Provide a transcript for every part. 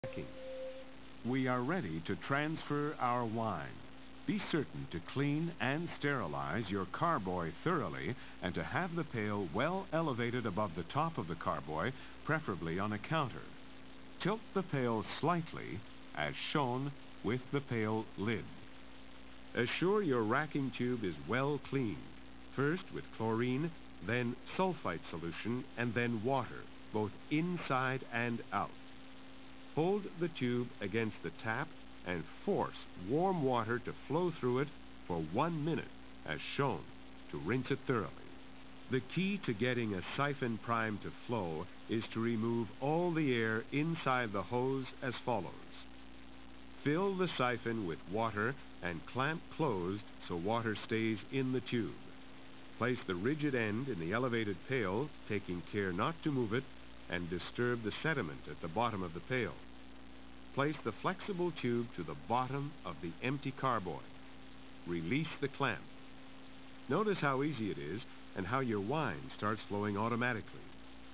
Packing. We are ready to transfer our wine. Be certain to clean and sterilize your carboy thoroughly and to have the pail well elevated above the top of the carboy, preferably on a counter. Tilt the pail slightly, as shown with the pail lid. Assure your racking tube is well cleaned, first with chlorine, then sulfite solution, and then water, both inside and out. Hold the tube against the tap and force warm water to flow through it for 1 minute, as shown, to rinse it thoroughly. The key to getting a siphon prime to flow is to remove all the air inside the hose as follows. Fill the siphon with water and clamp closed so water stays in the tube. Place the rigid end in the elevated pail, taking care not to move it and disturb the sediment at the bottom of the pail. Place the flexible tube to the bottom of the empty carboy. Release the clamp. Notice how easy it is and how your wine starts flowing automatically.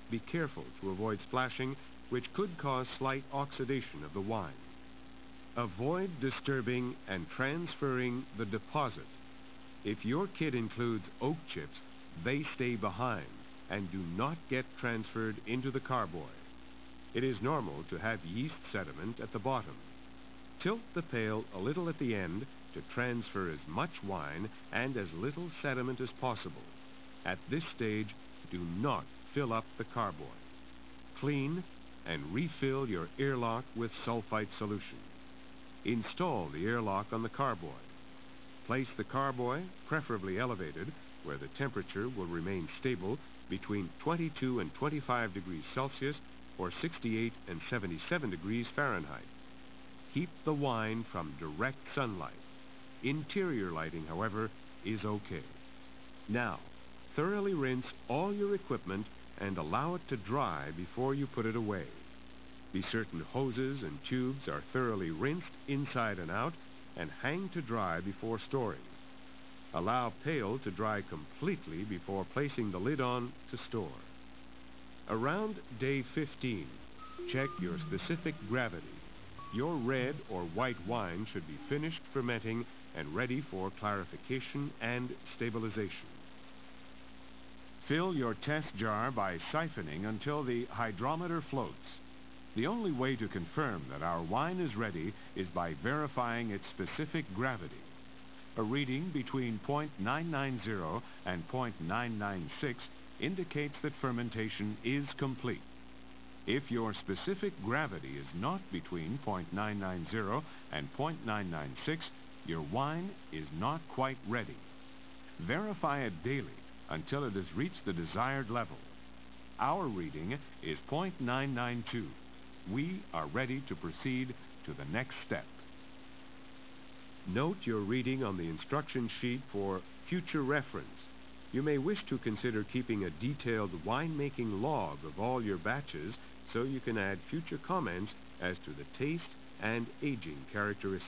Be careful to avoid splashing, which could cause slight oxidation of the wine. Avoid disturbing and transferring the deposit. If your kit includes oak chips, they stay behind and do not get transferred into the carboy. It is normal to have yeast sediment at the bottom. Tilt the pail a little at the end to transfer as much wine and as little sediment as possible. At this stage, do not fill up the carboy. Clean and refill your airlock with sulfite solution. Install the airlock on the carboy. Place the carboy, preferably elevated, where the temperature will remain stable between 22 and 25 degrees Celsius or 68 and 77 degrees Fahrenheit. Keep the wine from direct sunlight. Interior lighting, however, is okay. Now, thoroughly rinse all your equipment and allow it to dry before you put it away. Be certain hoses and tubes are thoroughly rinsed inside and out and hang to dry before storing. Allow pail to dry completely before placing the lid on to store. Around day 15, check your specific gravity. Your red or white wine should be finished fermenting and ready for clarification and stabilization. Fill your test jar by siphoning until the hydrometer floats. The only way to confirm that our wine is ready is by verifying its specific gravity. A reading between 0.990 and 0.996 indicates that fermentation is complete. If your specific gravity is not between 0.990 and 0.996, your wine is not quite ready. Verify it daily until it has reached the desired level. Our reading is 0.992. We are ready to proceed to the next step. Note your reading on the instruction sheet for future reference. You may wish to consider keeping a detailed winemaking log of all your batches so you can add future comments as to the taste and aging characteristics.